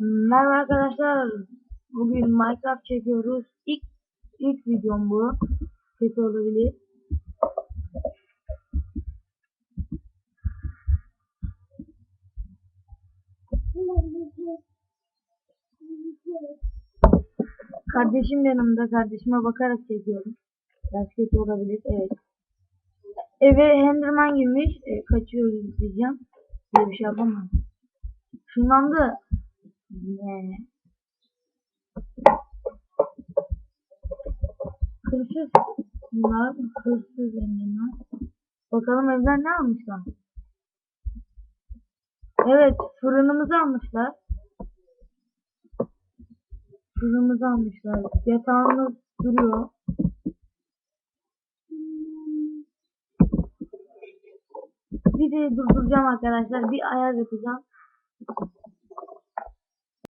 Merhaba arkadaşlar. Bugün Minecraft çekiyoruz. İlk videom bu. Kötü olabilir. Kardeşim yanımda. Kardeşime bakarak çekiyorum. Biraz kötü olabilir. Evet. Eve Enderman girmiş. Kaçıyoruz diyeceğim. Böyle bir şey yapamam. Şundan da hırsız. Bunlar hırsız Enderman. Bakalım evden ne almışlar? Evet, fırınımızı almışlar. Fırınımızı almışlar. Yatağımız duruyor. Videoyu durduracağım arkadaşlar. Bir ayar yapacağım.